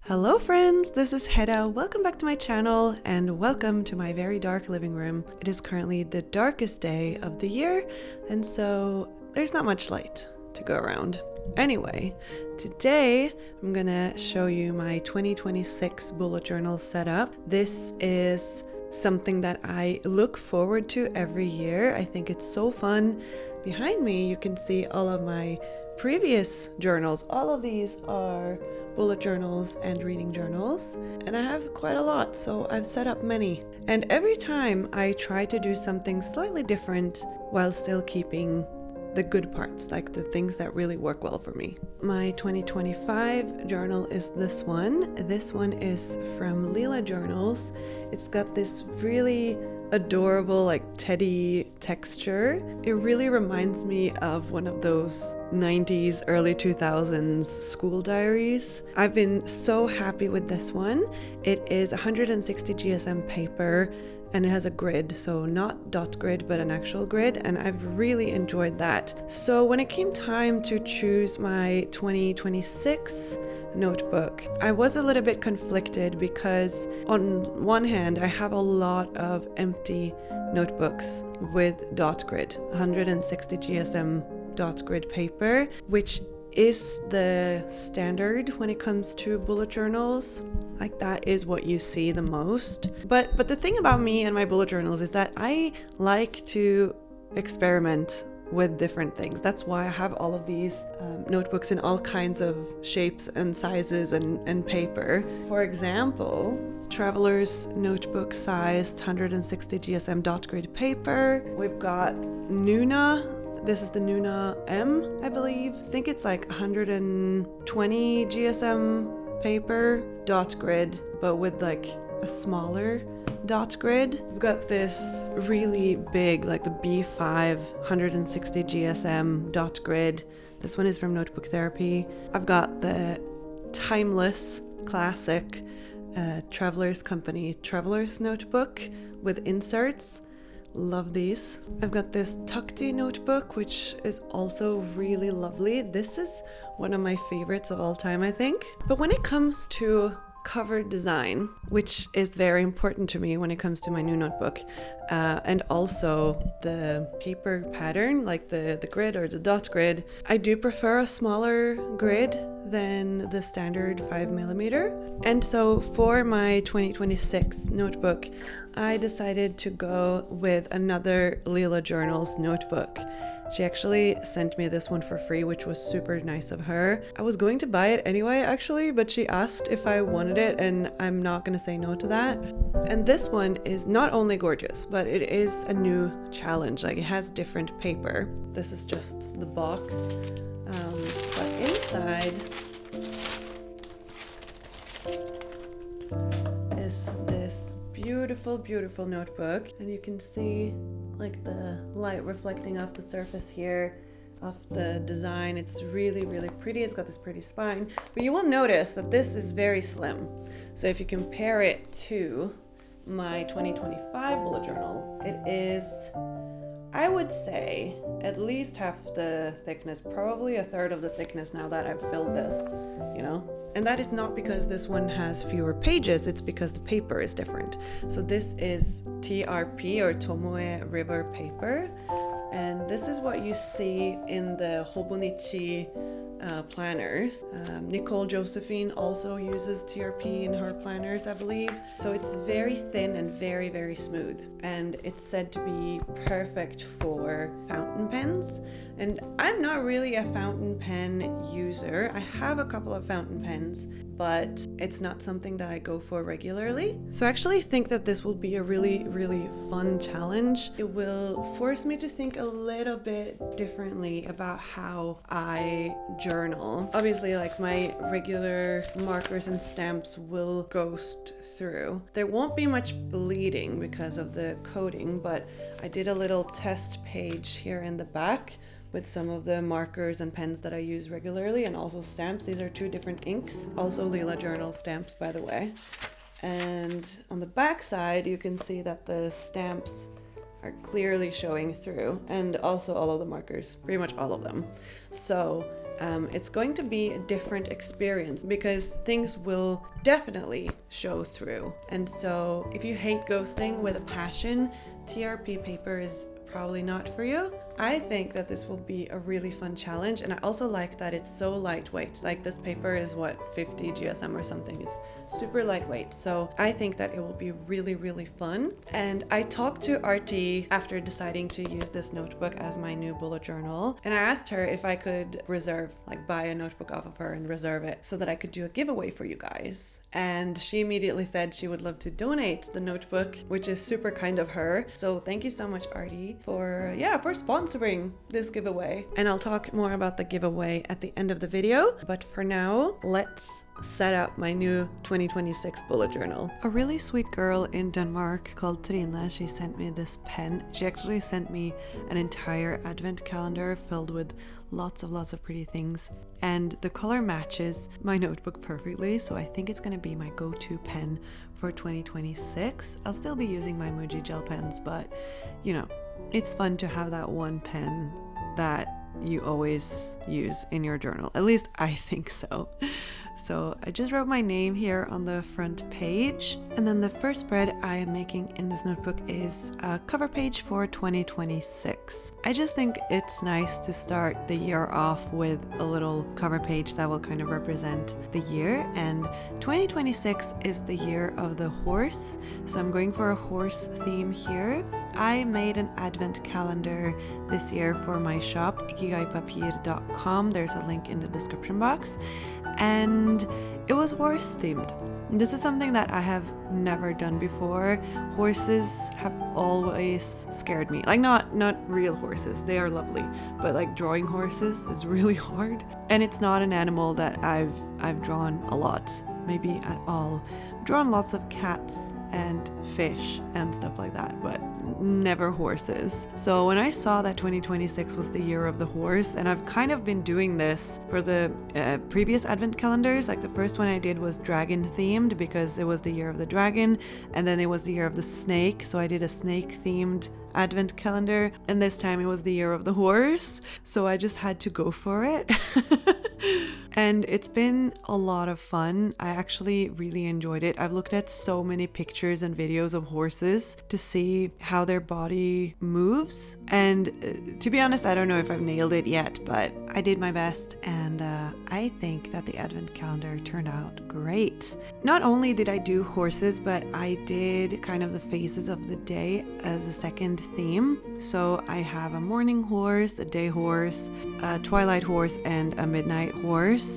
Hello friends, this is Hedda. Welcome back to my channel and welcome to my very dark living room. It is currently the darkest day of the year and so there's not much light to go around. Anyway, today I'm gonna show you my 2026 bullet journal setup. This is something that I look forward to every year. I think it's so fun. Behind me you can see all of my previous journals. All of these are bullet journals and reading journals, and I have quite a lot, so I've set up many. And every time I try to do something slightly different while still keeping the good parts, like the things that really work well for me. My 2025 journal is this one. This one is from Lila Journals. It's got this really adorable like teddy texture. It really reminds me of one of those 90s, early 2000s school diaries. I've been so happy with this one. It is 160 GSM paper and it has a grid, so not dot grid but an actual grid, and I've really enjoyed that. So when it came time to choose my 2026 notebook, I was a little bit conflicted because on one hand I have a lot of empty notebooks with dot grid, 160 GSM dot grid paper, which is the standard when it comes to bullet journals. Like that is what you see the most. But the thing about me and my bullet journals is that I like to experiment with different things. That's why I have all of these notebooks in all kinds of shapes and sizes and paper. For example, Traveler's notebook sized 160 GSM dot grid paper. We've got Nuna. This is the Nuna M, I believe. I think it's like 120 GSM paper, dot grid, but with like a smaller dot grid. We've got this really big, like the B5 160 GSM dot grid. This one is from Notebook Therapy. I've got the timeless classic Traveler's Company Traveler's notebook with inserts. Love these. I've got this Tukti notebook, which is also really lovely. This is one of my favorites of all time, I think. But when it comes to cover design, which is very important to me when it comes to my new notebook, and also the paper pattern, like the grid or the dot grid, I do prefer a smaller grid than the standard 5mm. And so for my 2026 notebook, I decided to go with another Lila Journals notebook. She actually sent me this one for free, which was super nice of her. I was going to buy it anyway, actually, but she asked if I wanted it, and I'm not gonna say no to that. And this one is not only gorgeous, but it is a new challenge. Like, it has different paper. This is just the box, but inside is this beautiful notebook, and you can see like the light reflecting off the surface here of the design. It's really pretty. It's got this pretty spine, but you will notice that this is very slim. So if you compare it to my 2025 bullet journal, it is, I would say, at least half the thickness, probably a third of the thickness now that I've filled this, you know? And that is not because this one has fewer pages, it's because the paper is different. So this is TRP or Tomoe River paper. And this is what you see in the Hobonichi planners. Nicole Josephine also uses TRP in her planners, I believe. So it's very thin and very smooth. And it's said to be perfect for fountain pens. And I'm not really a fountain pen user. I have a couple of fountain pens, but it's not something that I go for regularly. So I actually think that this will be a really fun challenge. It will force me to think a little bit differently about how I journal. Obviously, like my regular markers and stamps will ghost through. There won't be much bleeding because of the coating, but I did a little test page here in the back with some of the markers and pens that I use regularly, and also stamps. These are two different inks, also Lila Journal stamps, by the way. And on the back side, you can see that the stamps are clearly showing through, and also all of the markers, pretty much all of them. So it's going to be a different experience because things will definitely show through. And so if you hate ghosting with a passion, TRP paper is probably not for you. I think that this will be a really fun challenge, and I also like that it's so lightweight. Like this paper is 50 GSM or something. It's super lightweight, so I think that it will be really, really fun. And I talked to RT after deciding to use this notebook as my new bullet journal, and I asked her if I could buy a notebook off of her and reserve it so that I could do a giveaway for you guys. And she immediately said she would love to donate the notebook, which is super kind of her. So thank you so much, RT, for sponsoring this giveaway. And I'll talk more about the giveaway at the end of the video. But for now, let's set up my new 2026 bullet journal. A really sweet girl in Denmark called Trine, she sent me this pen. She actually sent me an entire advent calendar filled with lots of pretty things, and the color matches my notebook perfectly, so I think it's gonna be my go-to pen for 2026. I'll still be using my Muji gel pens, but you know, it's fun to have that one pen that you always use in your journal. At least I think so. So I just wrote my name here on the front page. And then the first spread I am making in this notebook is a cover page for 2026. I just think it's nice to start the year off with a little cover page that will kind of represent the year. And 2026 is the year of the horse. So I'm going for a horse theme here. I made an advent calendar this year for my shop, ikigaipapir.com. There's a link in the description box. And it was horse themed. This is something that I have never done before. Horses have always scared me. Like not real horses, they are lovely, but like drawing horses is really hard. And it's not an animal that I've drawn a lot, maybe at all. I've drawn lots of cats and fish and stuff like that, but never horses. So when I saw that 2026 was the year of the horse, and I've kind of been doing this for the previous advent calendars, like the first one I did was dragon themed because it was the year of the dragon, and then it was the year of the snake, so I did a snake themed advent calendar, and this time it was the year of the horse, so I just had to go for it. And it's been a lot of fun. I actually really enjoyed it. I've looked at so many pictures and videos of horses to see how their body moves. And to be honest, I don't know if I've nailed it yet, but I did my best. And I think that the advent calendar turned out great. Not only did I do horses, but I did kind of the phases of the day as a second theme. So I have a morning horse, a day horse, a twilight horse, and a midnight horse.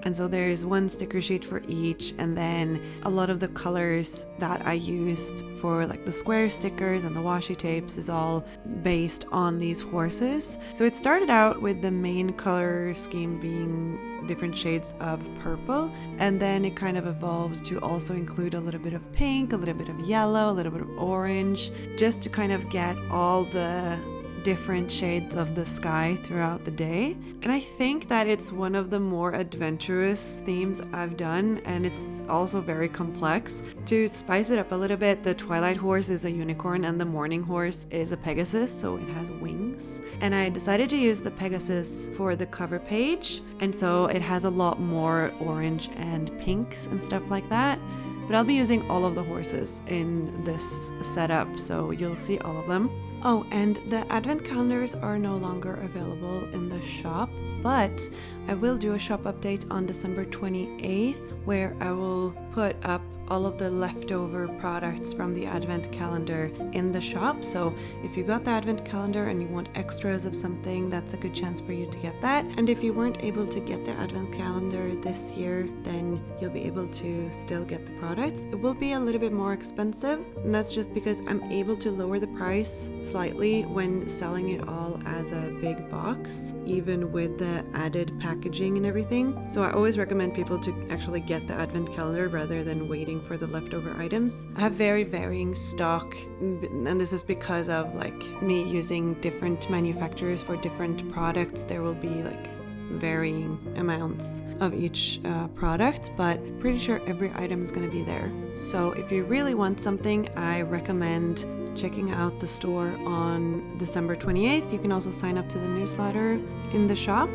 And so there's one sticker sheet for each, and then a lot of the colors that I used for like the square stickers and the washi tapes is all based on these horses. So it started out with the main color scheme being different shades of purple, and then it kind of evolved to also include a little bit of pink, a little bit of yellow, a little bit of orange, just to kind of get all the different shades of the sky throughout the day. And I think that it's one of the more adventurous themes I've done, and it's also very complex. To spice it up a little bit, the twilight horse is a unicorn and the morning horse is a Pegasus, so it has wings. And I decided to use the Pegasus for the cover page, and so it has a lot more orange and pinks and stuff like that. But I'll be using all of the horses in this setup, so you'll see all of them. Oh, and the advent calendars are no longer available in the shop, but I will do a shop update on December 28th, where I will put up all of the leftover products from the advent calendar in the shop. So if you got the advent calendar and you want extras of something, that's a good chance for you to get that. And if you weren't able to get the advent calendar this year, then you'll be able to still get the products. It will be a little bit more expensive, and that's just because I'm able to lower the price slightly when selling it all as a big box, even with the added packaging and everything. So I always recommend people to actually get the advent calendar rather than waiting for the leftover items. I have very varying stock, and this is because of like me using different manufacturers for different products. There will be like varying amounts of each product, but pretty sure every item is going to be there. So if you really want something, I recommend checking out the store on December 28th. You can also sign up to the newsletter in the shop.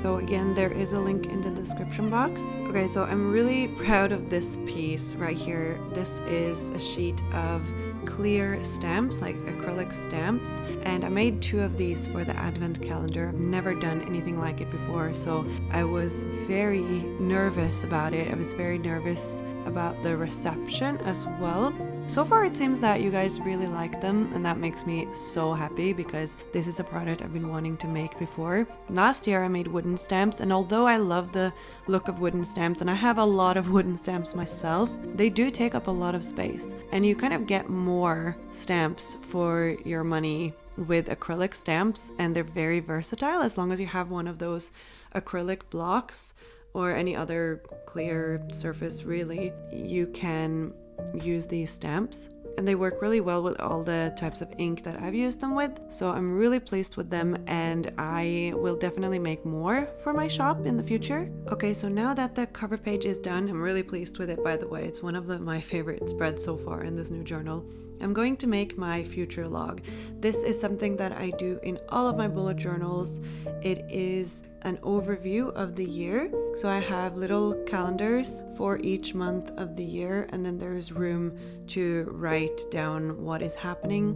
So again, there is a link in the description box. Okay, so I'm really proud of this piece right here. This is a sheet of clear stamps, like acrylic stamps, and I made 2 of these for the advent calendar. I've never done anything like it before, so I was very nervous about it. I was very nervous about the reception as well. So far it seems that you guys really like them, and that makes me so happy because this is a product I've been wanting to make before. Last year I made wooden stamps, and although I love the look of wooden stamps, and I have a lot of wooden stamps myself, they do take up a lot of space, and you kind of get more stamps for your money with acrylic stamps, and they're very versatile. As long as you have one of those acrylic blocks or any other clear surface, really, you can use these stamps, and they work really well with all the types of ink that I've used them with. So I'm really pleased with them, and I will definitely make more for my shop in the future. Okay, so now that the cover page is done, I'm really pleased with it, by the way. It's one of my favorite spreads so far in this new journal. I'm going to make my future log. This is something that I do in all of my bullet journals. It is an overview of the year. So I have little calendars for each month of the year, and then there's room to write down what is happening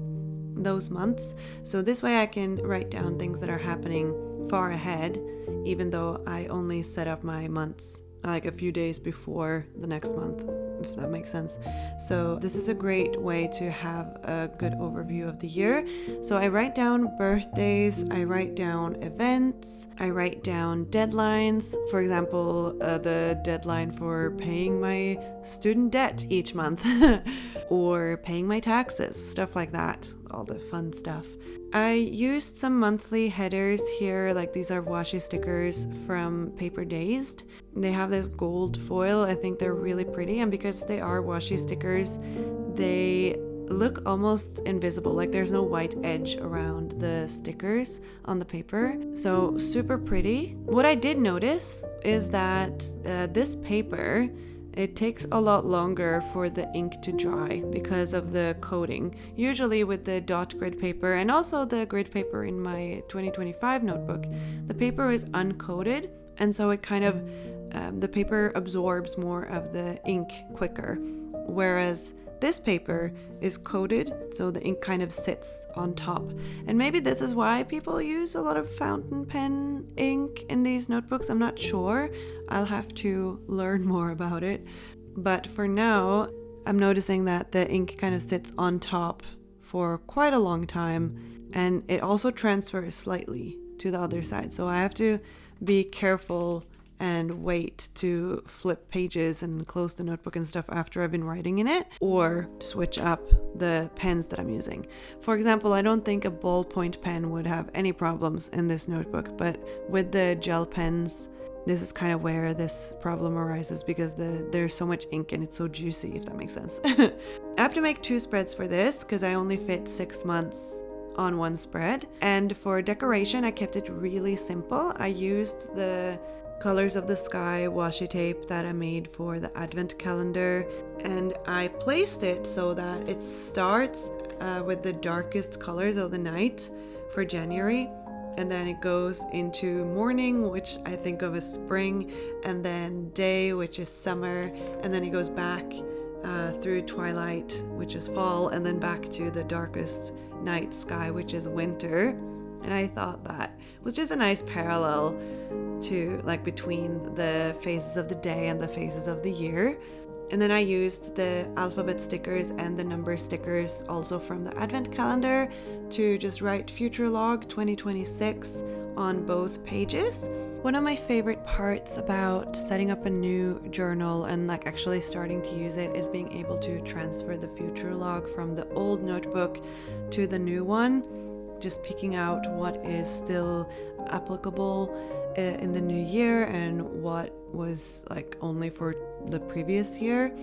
those months. So this way I can write down things that are happening far ahead, even though I only set up my months like a few days before the next month, if that makes sense. So this is a great way to have a good overview of the year. So I write down birthdays, I write down events, I write down deadlines. For example, the deadline for paying my student debt each month or paying my taxes, stuff like that, all the fun stuff. I used some monthly headers here, like these are washi stickers from Paper Dazed. They have this gold foil. I think they're really pretty, and because they are washi stickers, they look almost invisible, like there's no white edge around the stickers on the paper. So super pretty. What I did notice is that this paper, it takes a lot longer for the ink to dry because of the coating. Usually with the dot grid paper and also the grid paper in my 2025 notebook, the paper is uncoated, and so it kind of, the paper absorbs more of the ink quicker. Whereas this paper is coated, so the ink kind of sits on top. And maybe this is why people use a lot of fountain pen ink in these notebooks. I'm not sure. I'll have to learn more about it. But for now, I'm noticing that the ink kind of sits on top for quite a long time, and it also transfers slightly to the other side. So I have to be careful and wait to flip pages and close the notebook and stuff after I've been writing in it, or switch up the pens that I'm using. For example, I don't think a ballpoint pen would have any problems in this notebook, but with the gel pens, this is kind of where this problem arises because there's so much ink and it's so juicy, if that makes sense. I have to make 2 spreads for this because I only fit 6 months on one spread. And for decoration, I kept it really simple. I used the Colors of the Sky washi tape that I made for the advent calendar, and I placed it so that it starts with the darkest colors of the night for January, and then it goes into morning, which I think of as spring, and then day, which is summer, and then it goes back through twilight, which is fall, and then back to the darkest night sky, which is winter. And I thought that was just a nice parallel to, like, between the phases of the day and the phases of the year. And then I used the alphabet stickers and the number stickers also from the advent calendar to just write Future Log 2026 on both pages. One of my favorite parts about setting up a new journal and like actually starting to use it is being able to transfer the future log from the old notebook to the new one. Just picking out what is still applicable in the new year and what was like only for the previous year,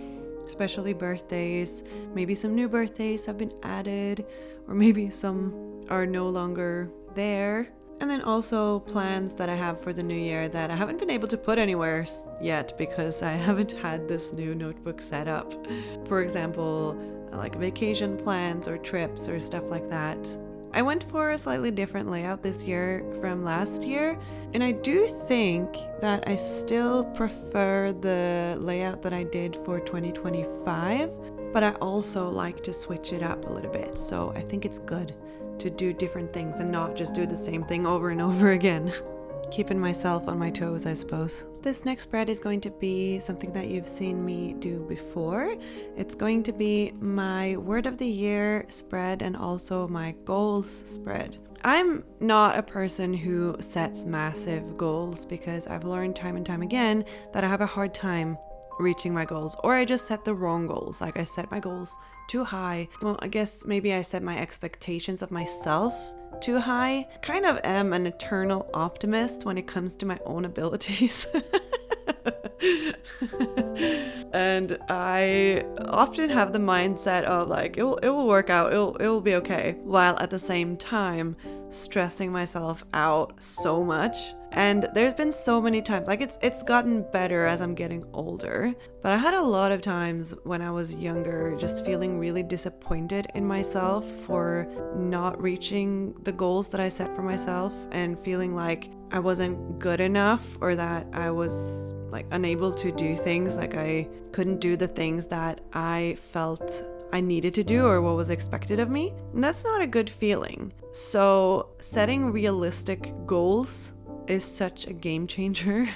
especially birthdays. Maybe some new birthdays have been added, or maybe some are no longer there. And then also plans that I have for the new year that I haven't been able to put anywhere yet because I haven't had this new notebook set up. For example, like vacation plans or trips or stuff like that. I went for a slightly different layout this year from last year, and I do think that I still prefer the layout that I did for 2025, but I also like to switch it up a little bit, so I think it's good to do different things and not just do the same thing over and over again. Keeping myself on my toes, I suppose. This next spread is going to be something that you've seen me do before. It's going to be my word of the year spread and also my goals spread. I'm not a person who sets massive goals because I've learned time and time again that I have a hard time reaching my goals, or I just set the wrong goals. Like I set my goals too high. Well, I guess maybe I set my expectations of myself too high. Kind of am an eternal optimist when it comes to my own abilities. And I often have the mindset of like it will work out, it'll be okay, while at the same time stressing myself out so much. And there's been so many times, like it's gotten better as I'm getting older, but I had a lot of times when I was younger just feeling really disappointed in myself for not reaching the goals that I set for myself, and feeling like I wasn't good enough, or that I was like unable to do things, like I couldn't do the things that I felt I needed to do or what was expected of me. And that's not a good feeling. So setting realistic goals is such a game changer.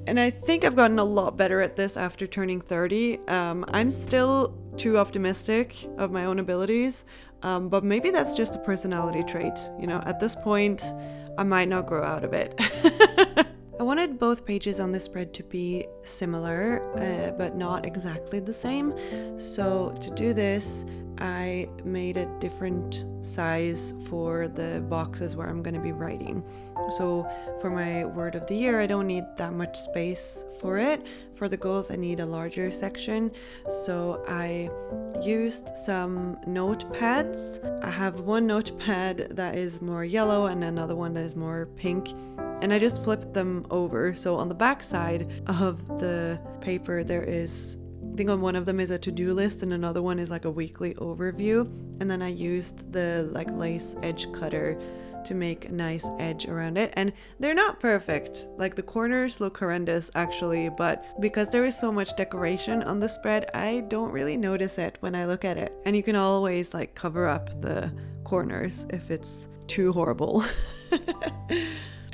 And I think I've gotten a lot better at this after turning 30. I'm still too optimistic of my own abilities, but maybe that's just a personality trait. You know, at this point, I might not grow out of it. I wanted both pages on this spread to be similar, but not exactly the same. So to do this, I made a different size for the boxes where I'm going to be writing. So for my word of the year, I don't need that much space for it. For the goals, I need a larger section. So I used some notepads. I have one notepad that is more yellow and another one that is more pink. And I just flipped them over. So on the back side of the paper, there is, I think on one of them is a to-do list and another one is like a weekly overview. And then I used the like lace edge cutter to make a nice edge around it. And they're not perfect. Like the corners look horrendous actually, but because there is so much decoration on the spread, I don't really notice it when I look at it. And you can always like cover up the corners if it's too horrible.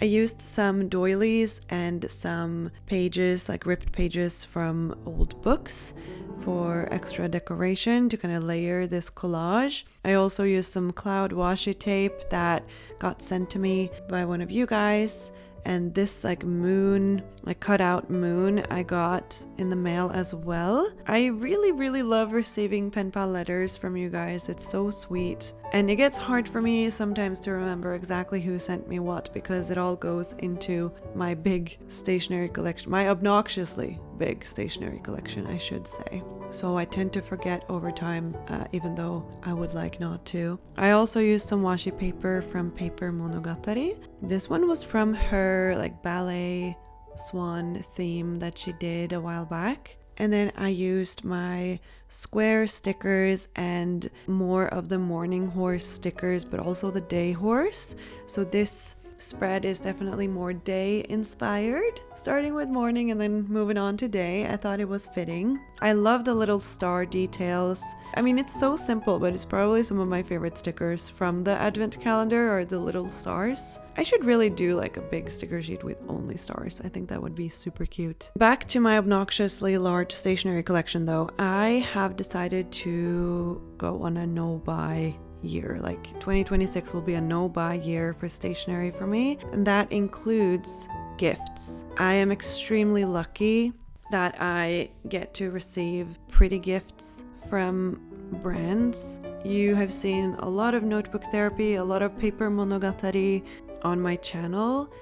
I used some doilies and some pages, like ripped pages from old books for extra decoration to kind of layer this collage. I also used some cloud washi tape that got sent to me by one of you guys. And this like moon, like cut out moon, I got in the mail as well. I really love receiving pen pal letters from you guys. It's so sweet. And it gets hard for me sometimes to remember exactly who sent me what, because it all goes into my big stationery collection, my obnoxiously big stationery collection, I should say. So I tend to forget over time, even though I would like not to. I also used some washi paper from Paper Monogatari. This one was from her like ballet swan theme that she did a while back. And then I used my square stickers and more of the morning horse stickers, but also the day horse. So this spread is definitely more day inspired, starting with morning and then moving on to day. I thought it was fitting. I love the little star details. I mean, it's so simple, but it's probably some of my favorite stickers from the advent calendar, or the little stars. I should really do like a big sticker sheet with only stars. I think that would be super cute. Back to my obnoxiously large stationery collection though, I have decided to go on a no-buy year. Like 2026 will be a no-buy year for stationery for me, and that includes gifts. I am extremely lucky that I get to receive pretty gifts from brands. You have seen a lot of notebook therapy, a lot of Paper Monogatari on my channel,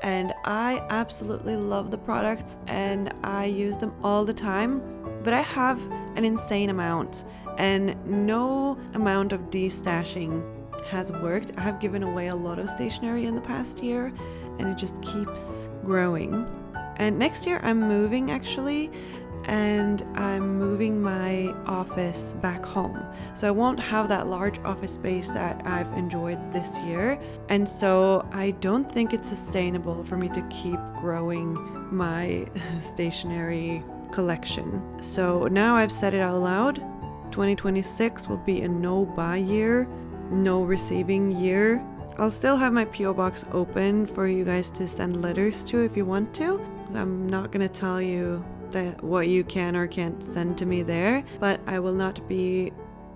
and I absolutely love the products and I use them all the time, but I have an insane amount and no amount of destashing has worked. I have given away a lot of stationery in the past year and it just keeps growing. And next year I'm moving actually, and I'm moving my office back home. So I won't have that large office space that I've enjoyed this year. And so I don't think it's sustainable for me to keep growing my stationery collection. So now I've said it out loud. 2026 will be a no buy year, no receiving year. I'll still have my PO box open for you guys to send letters to if you want to. I'm not going to tell you that what you can or can't send to me there, but I will not be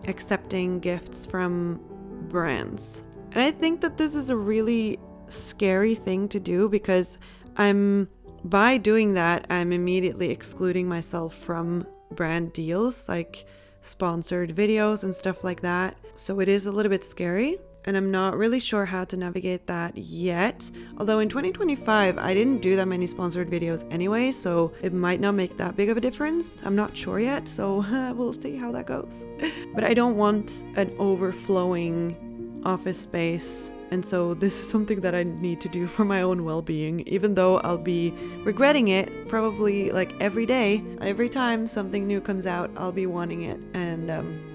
accepting gifts from brands. And I think that this is a really scary thing to do, because by doing that, I'm immediately excluding myself from brand deals like sponsored videos and stuff like that. So it is a little bit scary. And I'm not really sure how to navigate that yet. Although in 2025, I didn't do that many sponsored videos anyway, so it might not make that big of a difference. I'm not sure yet, so we'll see how that goes. But I don't want an overflowing office space. And so this is something that I need to do for my own well-being, even though I'll be regretting it probably like every day. Every time something new comes out, I'll be wanting it, and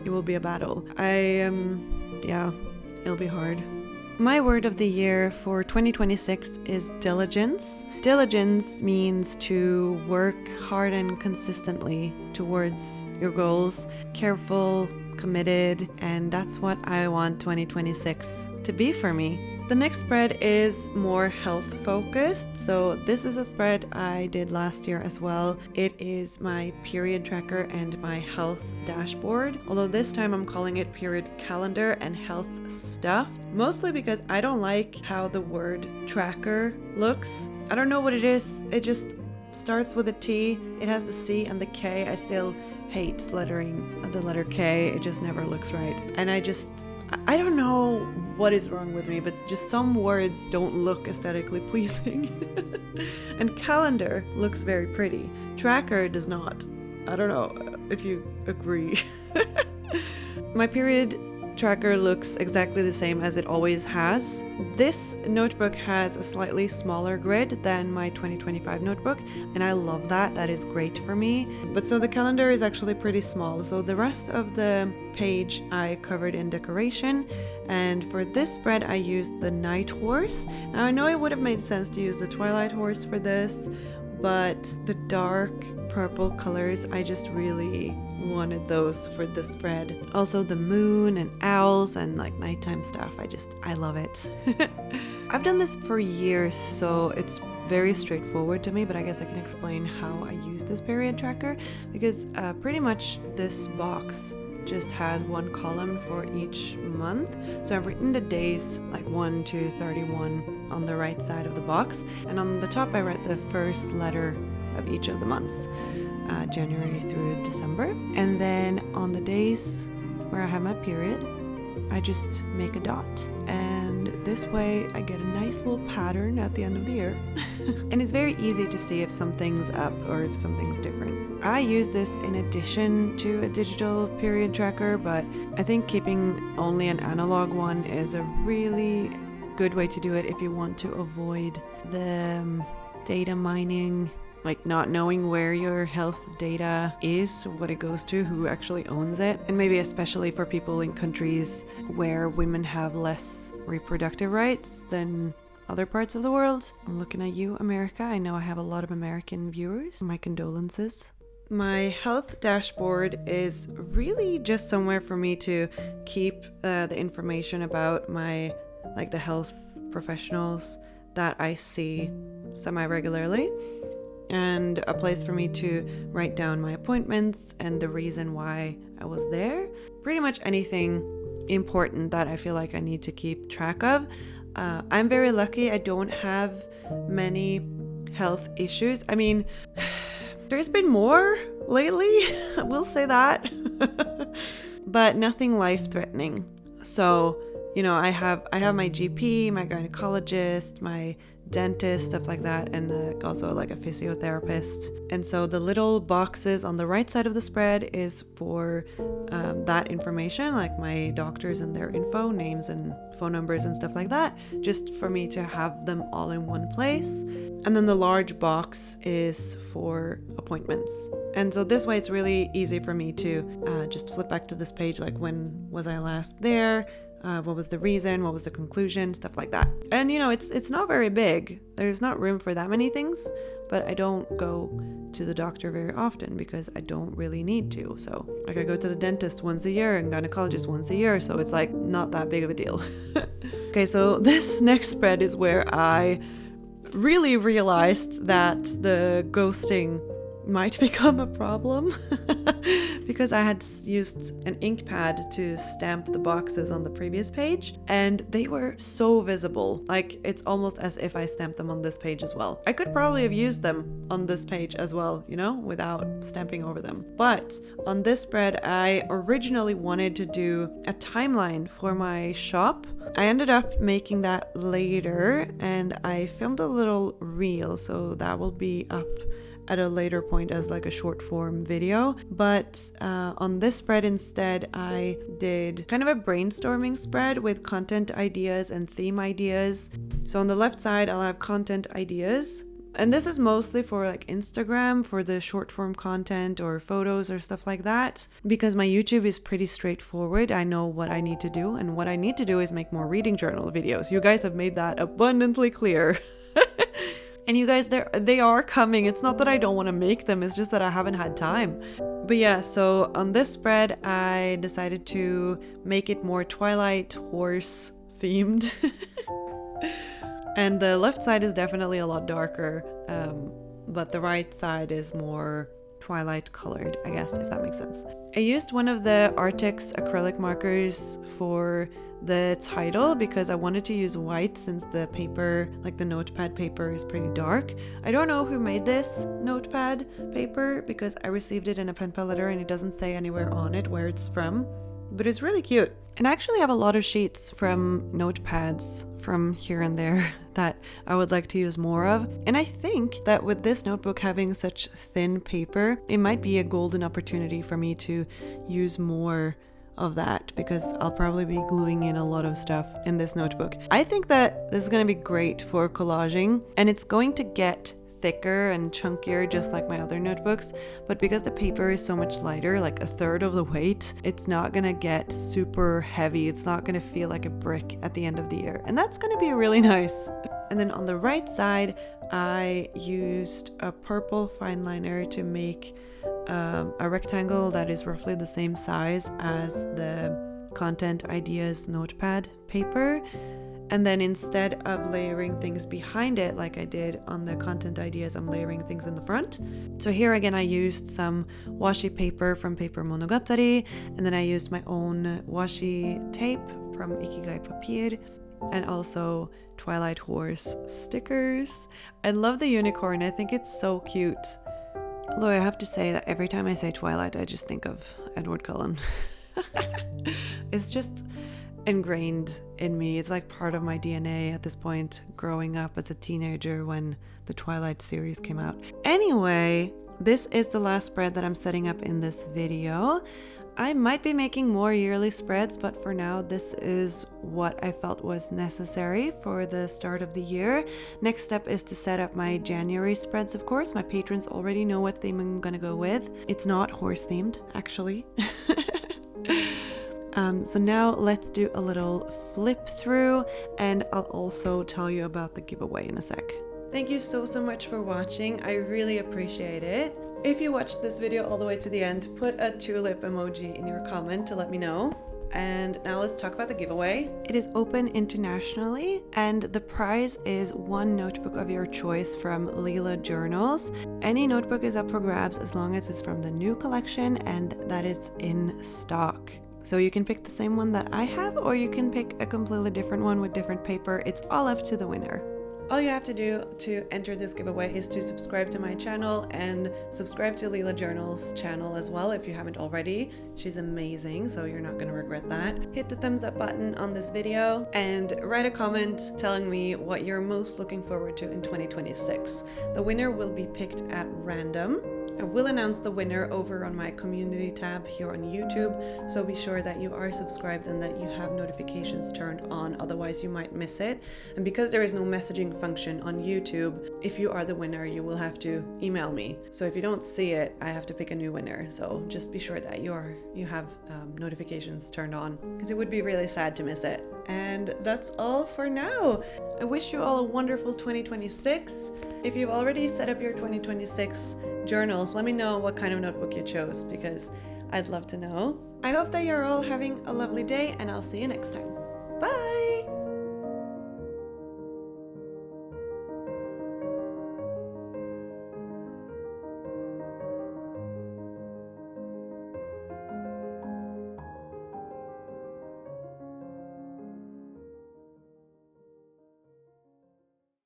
it will be a battle. It'll be hard. My word of the year for 2026 is diligence. Diligence means to work hard and consistently towards your goals, careful, committed, and that's what I want 2026 to be for me. The next spread is more health focused. So this is a spread I did last year as well. It is my period tracker and my health dashboard. Although this time I'm calling it period calendar and health stuff. Mostly because I don't like how the word tracker looks. I don't know what it is. It just starts with a T. It has the C and the K. I still hate lettering the letter K. It just never looks right. And I don't know what is wrong with me, but just some words don't look aesthetically pleasing. And calendar looks very pretty. Tracker does not. I don't know if you agree. My period tracker looks exactly the same as it always has. This notebook has a slightly smaller grid than my 2025 notebook, and I love that. That is great for me. But so the calendar is actually pretty small. So the rest of the page I covered in decoration, and for this spread I used the night horse. Now I know it would have made sense to use the twilight horse for this, but the dark purple colors, I just really wanted those for the spread. Also the moon and owls and like nighttime stuff. I love it. I've done this for years, so it's very straightforward to me, but I guess I can explain how I use this period tracker, because pretty much this box just has one column for each month. So I've written the days like 1 to 31 on the right side of the box, and on the top I write the first letter of each of the months, January through December. And then on the days where I have my period, I just make a dot, and this way I get a nice little pattern at the end of the year. And it's very easy to see if something's up or if something's different. I use this in addition to a digital period tracker, but I think keeping only an analog one is a really good way to do it if you want to avoid the data mining, like not knowing where your health data is, what it goes to, who actually owns it. And maybe especially for people in countries where women have less reproductive rights than other parts of the world. I'm looking at you, America. I know I have a lot of American viewers. My condolences. My health dashboard is really just somewhere for me to keep the information about my, like, the health professionals that I see semi-regularly, and a place for me to write down my appointments and the reason why I was there. Pretty much anything important that I feel like I need to keep track of. I'm very lucky. I don't have many health issues. I mean, there's been more lately, I will say that, but nothing life-threatening. So you know, I have my GP, my gynecologist, my dentist, stuff like that, and also like a physiotherapist. And so the little boxes on the right side of the spread is for that information, like my doctors and their info, names and phone numbers and stuff like that, just for me to have them all in one place. And then the large box is for appointments. And so this way it's really easy for me to just flip back to this page, like when was I last there? What was the reason? What was the conclusion? Stuff like that. And you know, it's not very big. There's not room for that many things, but I don't go to the doctor very often because I don't really need to. So like I go to the dentist once a year and gynecologist once a year. So it's like not that big of a deal. Okay, so this next spread is where I really realized that the ghosting might become a problem because I had used an ink pad to stamp the boxes on the previous page and they were so visible. Like it's almost as if I stamped them on this page as well. I could probably have used them on this page as well, you know, without stamping over them. But on this spread, I originally wanted to do a timeline for my shop. I ended up making that later and I filmed a little reel, so that will be up at a later point as like a short form video. But on this spread instead, I did kind of a brainstorming spread with content ideas and theme ideas. So on the left side, I'll have content ideas. And this is mostly for like Instagram, for the short form content or photos or stuff like that. Because my YouTube is pretty straightforward. I know what I need to do. And what I need to do is make more reading journal videos. You guys have made that abundantly clear. And you guys, they are coming. It's not that I don't want to make them, it's just that I haven't had time. But yeah, so on this spread, I decided to make it more Twilight horse themed. And the left side is definitely a lot darker, but the right side is more Twilight colored, I guess, if that makes sense. I used one of the Artex acrylic markers for the title because I wanted to use white since the paper, like the notepad paper, is pretty dark. I don't know who made this notepad paper because I received it in a pen pal letter and it doesn't say anywhere on it where it's from, but it's really cute. And I actually have a lot of sheets from notepads from here and there that I would like to use more of. And I think that with this notebook having such thin paper, it might be a golden opportunity for me to use more of that because I'll probably be gluing in a lot of stuff in this notebook. I think that this is going to be great for collaging and it's going to get thicker and chunkier just like my other notebooks, but because the paper is so much lighter, like a third of the weight, it's not gonna get super heavy. It's not gonna feel like a brick at the end of the year, and that's gonna be really nice. And then on the right side, I used a purple fine liner to make a rectangle that is roughly the same size as the content ideas notepad paper. And then instead of layering things behind it like I did on the content ideas, I'm layering things in the front. So here again, I used some washi paper from Paper Monogatari, and then I used my own washi tape from Ikigai Papier, and also Twilight Horse stickers. I love the unicorn. I think it's so cute. Although I have to say that every time I say Twilight, I just think of Edward Cullen. It's just ingrained in me. It's like part of my DNA at this point, growing up as a teenager when the Twilight series came out. Anyway, this is the last spread that I'm setting up in this video. I might be making more yearly spreads, but for now, this is what I felt was necessary for the start of the year. Next step is to set up my January spreads, of course. My patrons already know what theme I'm gonna go with. It's not horse themed, actually. So now let's do a little flip through, and I'll also tell you about the giveaway in a sec. Thank you so much for watching. I really appreciate it. If you watched this video all the way to the end, put a tulip emoji in your comment to let me know. And now let's talk about the giveaway. It is open internationally, and the prize is one notebook of your choice from Leela Journals. Any notebook is up for grabs as long as it's from the new collection and that it's in stock. So you can pick the same one that I have, or you can pick a completely different one with different paper. It's all up to the winner. All you have to do to enter this giveaway is to subscribe to my channel and subscribe to Leela Journal's channel as well if you haven't already. She's amazing, so you're not going to regret that. Hit the thumbs up button on this video and write a comment telling me what you're most looking forward to in 2026. The winner will be picked at random. I will announce the winner over on my community tab here on YouTube, so be sure that you are subscribed and that you have notifications turned on, otherwise you might miss it. And because there is no messaging function on YouTube, if you are the winner, you will have to email me. So if you don't see it, I have to pick a new winner. So just be sure that you have notifications turned on, because it would be really sad to miss it. And that's all for now. I wish you all a wonderful 2026. If you've already set up your 2026 journals, let me know what kind of notebook you chose, because I'd love to know. I hope that you're all having a lovely day, and I'll see you next time. Bye!